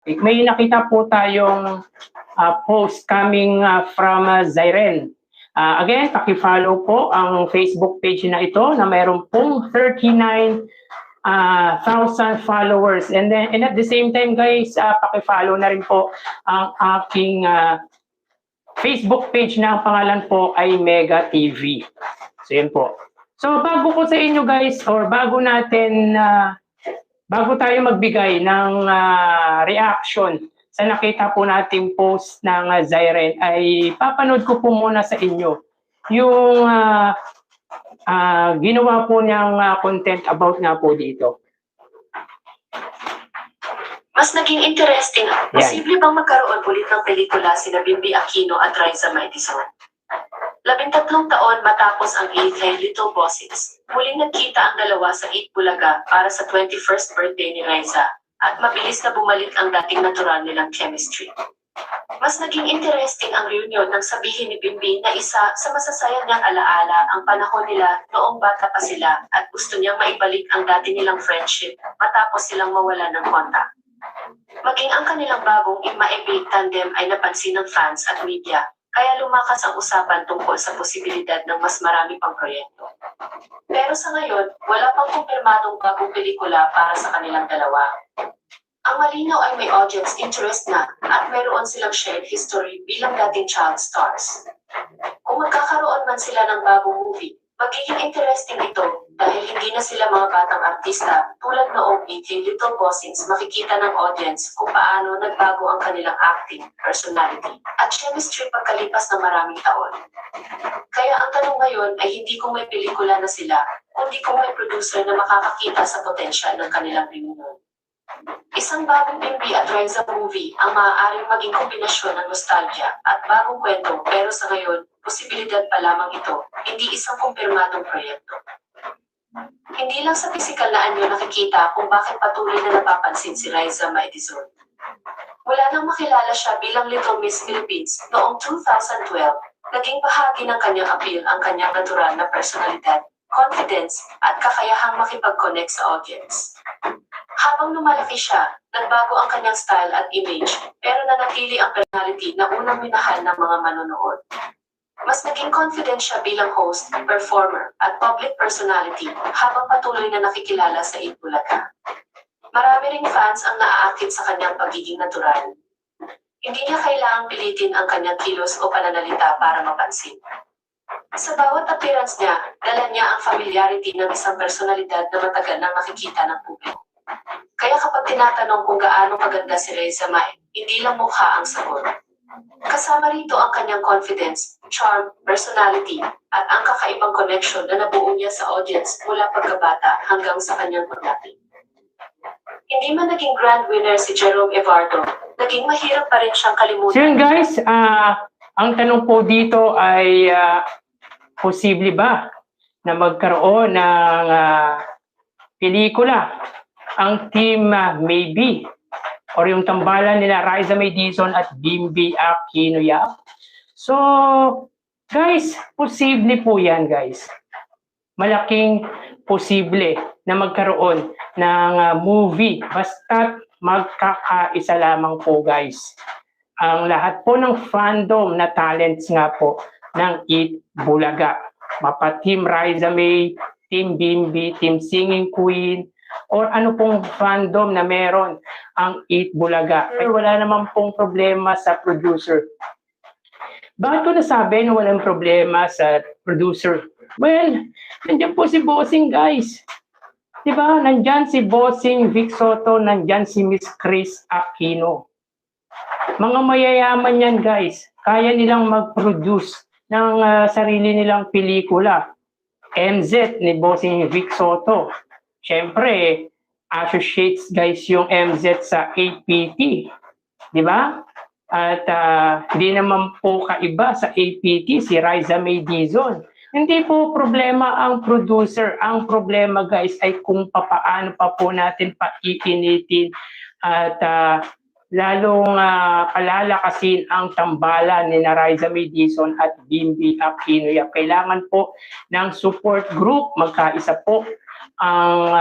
May nakita po tayong post coming from Zyren. Again, paki-follow po ang Facebook page na ito na mayroon pong 39,000 followers. And at the same time guys, paki-follow na rin po ang aking Facebook page na ang pangalan po ay Mega TV. So yun po. So bago ko sa inyo guys, or bago tayo magbigay ng reaction sa nakita po nating post ng Zyren, ay papanood ko po muna sa inyo yung ginawa po niyang content about nga po dito. Mas naging interesting, posible bang magkaroon ulit ng pelikula sina Bimbi Aquino at Raisa Maidison? 13 taon matapos ang 8th Little Bossings, muling nagkita ang dalawa sa 8 Bulaga para sa 21st birthday ni Raisa, at mabilis na bumalik ang dating natural nilang chemistry. Mas naging interesting ang reunion nang sabihin ni Bimbi na isa sa masasayang niyang alaala ang panahon nila noong bata pa sila at gusto niyang maibalik ang dati nilang friendship matapos silang mawala ng kontak. Maging ang kanilang bagong ima-epic tandem ay napansin ng fans at media, kaya lumakas ang usapan tungkol sa posibilidad ng mas marami pang proyekto. Pero sa ngayon, wala pang kumpirmadong bagong pelikula para sa kanilang dalawa. Ang malinaw ay may audience interest na at mayroon silang shared history bilang dating child stars. Kung magkakaroon man sila ng bagong movie, magiging interesting ito dahil hindi na sila mga batang artista tulad noong 18 Little Bossings. Makikita ng audience kung paano nagbago ang kanilang acting, personality, at chemistry pagkalipas ng maraming taon. Kaya ang tanong ngayon ay hindi kung may pelikula na sila, kundi kung may producer na makakakita sa potensyal ng kanilang reunion. Isang bagong Bimbi at Raisa movie ang maaaring maging kombinasyon ng nostalgia at bagong kwento, pero sa ngayon, posibilidad pa lamang ito, hindi isang kumpirmadong proyekto. Hindi lang sa pisikal na anyo nakikita kung bakit patuloy na napapansin si Raisa Maidison. Mula nang makilala siya bilang Little Miss Philippines noong 2012, naging bahagi ng kanyang appeal ang kanyang natural na personalidad, confidence, at kakayahang makipag-connect sa audience. Habang lumalaki siya, nagbago ang kanyang style at image, pero nanatili ang personality na unang minahal ng mga manonood. Mas naging confident siya bilang host, performer, at public personality habang patuloy na nakikilala sa Itbulaga. Marami ring fans ang naaakit sa kanyang pagiging natural. Hindi niya kailangang pilitin ang kanyang kilos o pananalita para mapansin. Sa bawat appearance niya, dala niya ang familiarity ng isang personalidad na matagal nang nakikita ng publiko. Kaya kapag tinatanong kung gaano kaganda si Raisa Mai, hindi lang mukha ang sagot. Kasama rito ang kanyang confidence, charm, personality, at ang kakaibang connection na nabuo niya sa audience mula pagkabata hanggang sa kanyang paglaki. Hindi man naging grand winner si Jerome Evardo, naging mahirap pa rin siyang kalimutan. So yun guys, ang tanong po dito ay posible ba na magkaroon ng pelikula ang team Maybe or yung tambalan nila Raisa Maidison at Bimbi Aquino? So guys, posible po yan guys. Malaking posible na magkaroon ng movie basta magkakaisa lamang po guys ang lahat po ng fandom na talents nga po ng Itbulaga. Mapa Team Raisa May, Team Bimbi, Team Singing Queen, or ano pong fandom na meron ang Itbulaga. Ay wala naman pong problema sa producer. Bakit ko nasabi na walang problema sa producer? Well, nandiyan po si Bossing guys. Diba? Nandyan si Bossing Vic Soto, nandyan si Miss Chris Aquino. Mga mayayaman yan guys. Kaya nilang mag-produce ng sarili nilang pelikula. MZ ni Bossing Vic Soto. Siyempre, associates guys yung MZ sa APT. Di ba? At di naman po kaiba sa APT si Raisa Maidison. Hindi po problema ang producer. Ang problema guys ay kung paano pa po natin paiinitin at lalong palalakasin ang tambalan ni Raisa Maidison at Bimbi Aquino. Kailangan po ng support group. Magkaisa po ang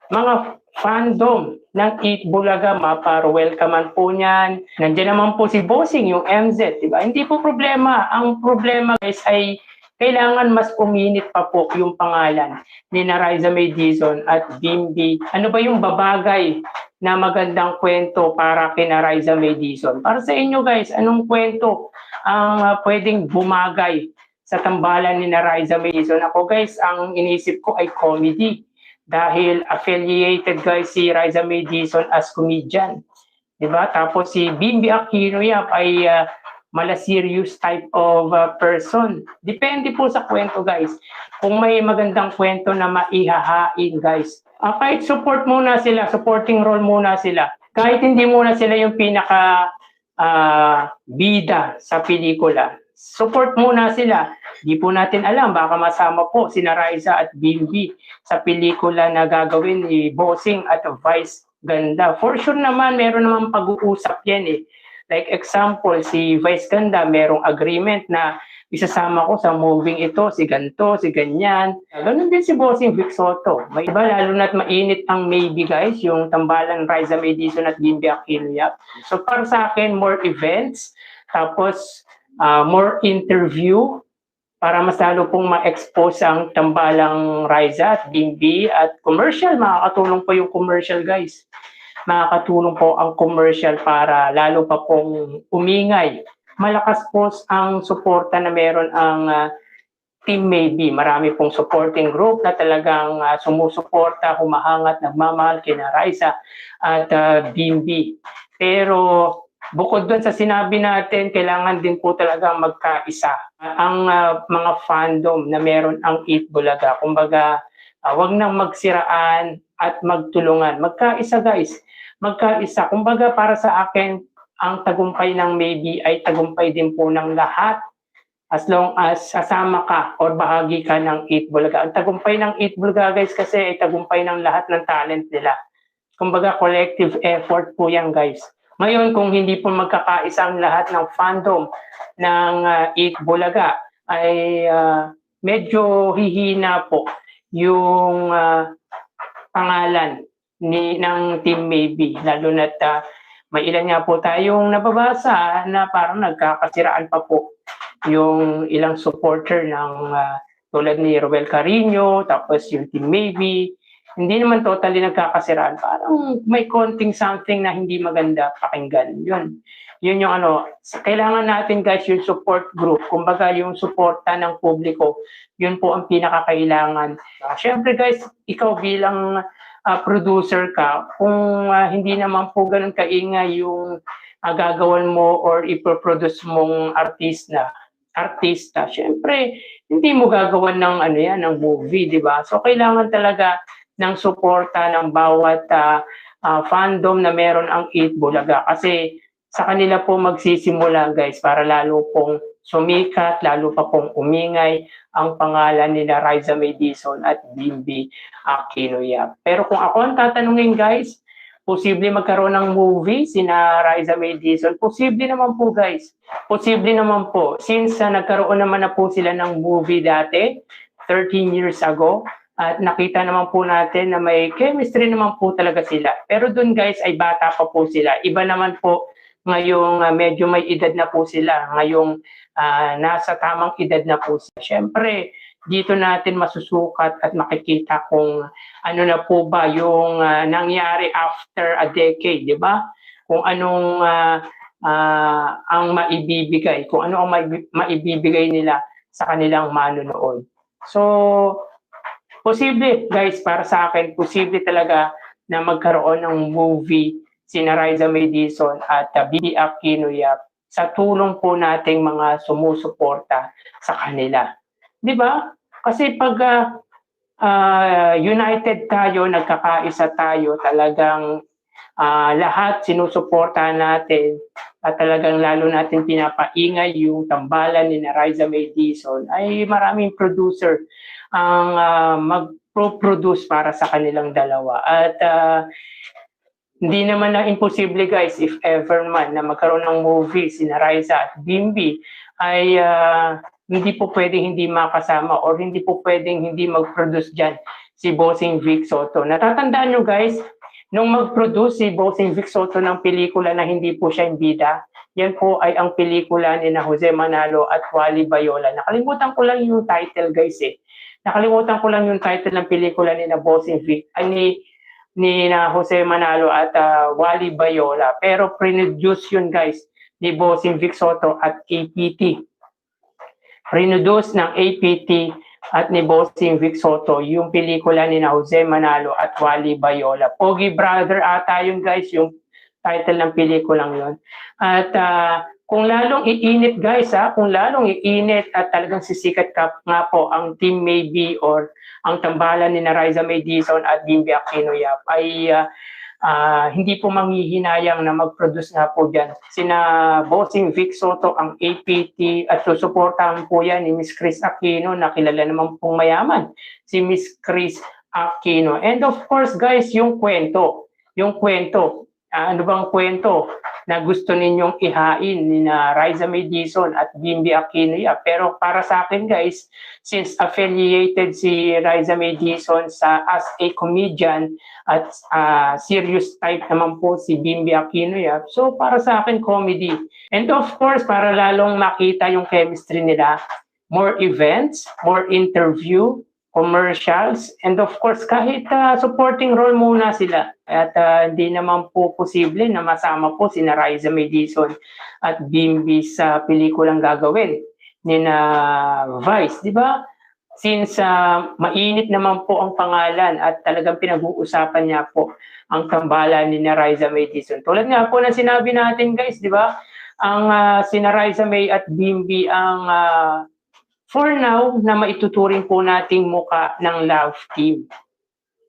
mga fandom ng Eat Bulaga, maparo-welcomean po niyan. Nandiyan naman po si Bossing, yung MZ, di ba? Hindi po problema. Ang problema guys ay kailangan mas uminit pa po yung pangalan ni Raisa May Dizon at Bimbi. Ano ba yung babagay na magandang kwento para kina Raisa May Dizon? Para sa inyo guys, anong kwento ang pwedeng bumagay sa tambalan ni Raisa May Dizon? Ako guys, ang inisip ko ay comedy. Dahil affiliated guys si Raisa May Dizon as comedian. Diba? Tapos si Bimbi Aquino Yap ay mala serious type of person. Depende po sa kwento guys. Kung may magandang kwento na maihahain guys. Kahit support muna sila, supporting role muna sila. Kahit hindi muna sila yung pinaka bida sa pelikula. Support muna sila. Di po natin alam, baka masama po si Raisa at Bimbi sa pelikula na gagawin ni Bossing at Vice Ganda. For sure naman, meron naman pag-uusap yan eh. Like example, si Vice Ganda, merong agreement na isasama ko sa moving ito, si ganto, si ganyan. Ganun din si Bossing Vic Soto. May iba, lalo na't mainit ang maybe guys, yung tambalan Raisa May Dizon at Bimbi Aquino Yap. So para sa akin, more events, tapos more interview, para mas lalo pong ma-expose ang tambalang Raisa at Bimbi at commercial. Makakatulong po yung commercial guys. Makakatulong po ang commercial para lalo pa pong umingay. Malakas po ang suporta na meron ang Team Maybe. Marami pong supporting group na talagang sumusuporta, humahangat, nagmamahal kina Raisa at Bimbi. Pero bukod doon sa sinabi natin, kailangan din po talaga magkaisa ang mga fandom na meron ang Eat Bulaga. Kumbaga, wag nang magsiraan at magtulungan. Magkaisa guys, magkaisa. Kumbaga para sa akin, ang tagumpay ng Maybe ay tagumpay din po ng lahat. As long as sasama ka or bahagi ka ng Eat Bulaga. Ang tagumpay ng Eat Bulaga guys kasi ay tagumpay ng lahat ng talent nila. Kumbaga collective effort po yan guys. Ngayon, kung hindi po magkakaisa ang lahat ng fandom ng Eat Bulaga, ay medyo hihina po yung pangalan ng Team Maybe. Lalo na't may ilan nga po tayong nababasa na parang nagkakasiraan pa po yung ilang supporter ng tulad ni Roel Carino, tapos yung Team Maybe. Hindi naman totally nagkakasiraan. Parang may konting something na hindi maganda pakinggan. Yun yung kailangan natin guys yung support group. Kumbaga yung suporta ng publiko, yun po ang pinakakailangan. Siyempre guys, ikaw bilang producer ka, kung hindi naman po ganun kaingay yung gagawin mo or ipoproduce mong artista, siyempre hindi mo gagawan ng ng movie, di ba? So kailangan talaga ng suporta ng bawat fandom na meron ang Eat Bulaga kasi sa kanila po magsisimula guys para lalo pong sumikat, lalo pa pong umingay ang pangalan nila Raisa May Dizon at Bimbi Aquino Yap. Pero kung ako ang tatanungin guys, posible magkaroon ng movie sina Raisa May Dizon? Posible naman po guys. Posible naman po. Since nagkaroon naman na po sila ng movie dati, 13 years ago, at nakita naman po natin na may chemistry naman po talaga sila. Pero dun guys ay bata pa po sila. Iba naman po ngayong medyo may edad na po sila. Ngayong nasa tamang edad na po sila. Siyempre, dito natin masusukat at makikita kung ano na po ba yung nangyari after a decade, di ba? Kung anong ang maibibigay, kung ano ang maibibigay nila sa kanilang manonood. So, posible guys, para sa akin, posible talaga na magkaroon ng movie sina Raisa May Dizon at Bimbi Aquino Yap sa tulong po nating mga sumusuporta sa kanila. Di ba? Kasi pag united tayo, nagkakaisa tayo, talagang lahat sinusuporta natin at talagang lalo natin pinapaingay yung tambalan ni Raisa May Dizon, ay maraming producer ang mag-produce para sa kanilang dalawa. At hindi naman na imposible guys, if ever man na magkaroon ng movie sina Raisa at Bimbi, ay hindi po pwedeng hindi makasama or hindi po pwedeng hindi mag-produce dyan si Bossing Vic Soto. Natatandaan nyo guys, nung mag-produce si Bossing Vic Soto ng pelikula na hindi po siya imbida, yan po ay ang pelikula ni na Jose Manalo at Wally Bayola. Nakalimutan ko lang yung title guys eh. Nakalimutan ko lang yung title ng pelikula ni na Bossing Vic, ni na Jose Manalo at Wally Bayola. Pero pre-produce yun guys ni Bossing Vic Soto at APT. Pre-produce ng APT at ni Bossing Vic Soto yung pelikula ni na Jose Manalo at Wally Bayola. Pogi Brother ata yun guys, yung title ng pelikulang yun. At kung lalong iinit guys kung lalong iinit at talagang sisikat nga po ang Team Maybe or ang tambalan ni na Raisa May Dizon at Bimby Aquino Yap ay hindi po manghihinayang na mag-produce nga po dyan. Sina Bossing Vic Soto ang APT at susuportahan po yan ni Miss Chris Aquino na kilala naman pong mayaman. Si Miss Chris Aquino. And of course guys, yung kwento. Ano bang kwento na gusto ninyong ihain ni na Raisa May Dizon at Bimby Aquino Yap? Pero para sa akin guys, since affiliated si Raisa May Dizon as a comedian at serious type naman po si Bimby Aquino Yap, so para sa akin comedy. And of course, para lalong makita yung chemistry nila, more events, more interview, commercials, and of course kahit supporting role muna sila at hindi naman po posible na masama po si Raisa May Dizon at Bimby sa pelikulang gagawin ni na Vice, di ba? Since mainit naman po ang pangalan at talagang pinag-uusapan niya po ang tambalan ni na Raisa May Dizon. Tulad nga po na sinabi natin guys, di ba? Ang si na Raisa May at Bimby ang for now, na maituturing po nating muka ng love team.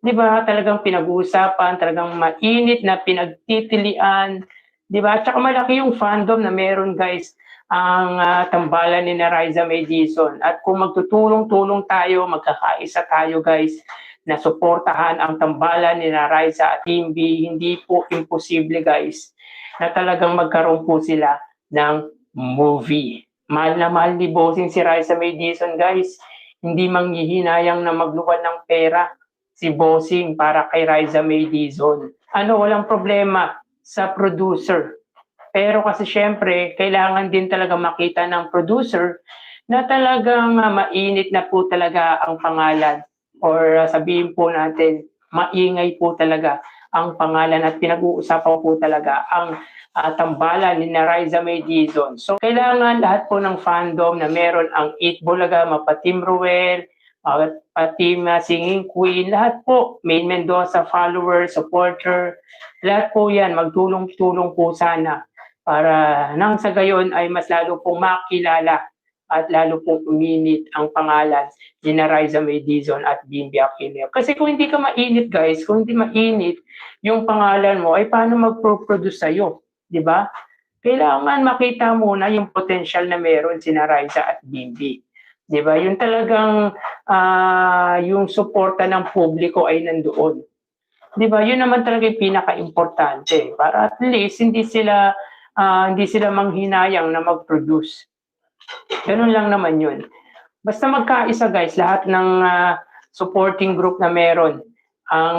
Di ba? Talagang pinag-uusapan, talagang mainit na pinagtitilian. Di ba? Tsaka malaki yung fandom na meron guys ang tambalan ni na Raisa May Dizon. At kung magtutulong-tulong tayo, magkakaisa tayo guys, na suportahan ang tambalan ni na Raisa at Bimby, hindi po imposible guys na talagang magkaroon po sila ng movie. Mahal na mahal ni Bossing si Raisa May Dizon guys. Hindi manghihinayang na magluwan ng pera si Bossing para kay Raisa May Dizon. Walang problema sa producer. Pero kasi syempre, kailangan din talaga makita ng producer na talagang mainit na po talaga ang pangalan. Or sabihin po natin, maingay po talaga ang pangalan at pinag-uusapan po talaga ang tambalan ni na Raisa May Dizon. So, kailangan lahat po ng fandom na meron ang Eat Bulaga, Mapatim Ruel, Patim Singing Queen, lahat po, Main Mendoza follower, supporter, lahat po yan, magtulong-tulong po sana para nang sa gayon ay mas lalo pong makilala at lalo pong uminit ang pangalan ni na Raisa May Dizon at Bimby Aquino. Kasi kung hindi ka mainit guys, kung hindi mainit yung pangalan mo, ay paano mag-produce sa'yo? Di ba? Kailangan makita muna yung potential na meron si na Raisa at Bimby. Di ba? Yung talagang yung suporta ng publiko ay nandoon. Di ba? Yun naman talaga yung pinaka-importante para at least hindi sila manghinayang na mag-produce. Ganun lang naman yun. Basta magkaisa guys, lahat ng supporting group na meron ang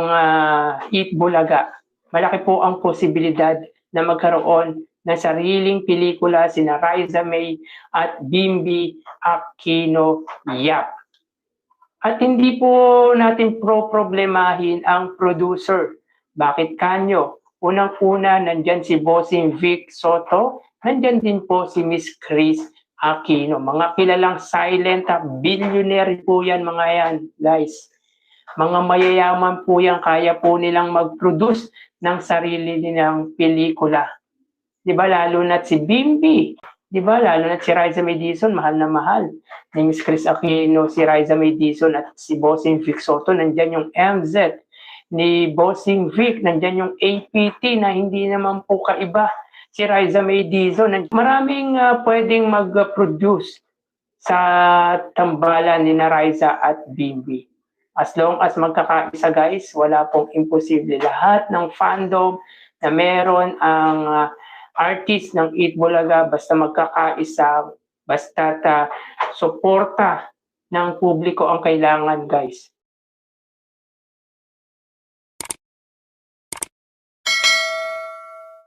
Eat Bulaga, malaki po ang posibilidad na magkaroon ng sariling pelikula sina Raisa May at Bimby Aquino Yap. At hindi po natin problemahin ang producer. Bakit kanyo? Unang-una, nandyan si Bossing Vic Soto, nandyan din po si Miss Chris Aquino. Mga kilalang silent billionaire po yan mga yan, guys. Mga mayayaman po yan, kaya po nilang mag-produce ng sarili nilang pelikula. Diba? Lalo na si Bimby. Diba? Lalo na si Raisa May Dizon, mahal na mahal. Ni Miss Chris Aquino, si Raisa May Dizon at si Bossing Vic Soto, nandyan yung MZ. Ni Bossing Vic, nandyan yung APT na hindi naman po kaiba. Si Raisa May Dizon, maraming pwedeng mag-produce sa tambalan ni na Raisa at Bimby. As long as magkakaisa guys, wala pong imposible. Lahat ng fandom na meron ang artist ng Eat Bulaga, basta magkakaisa, basta suporta ng publiko ang kailangan guys.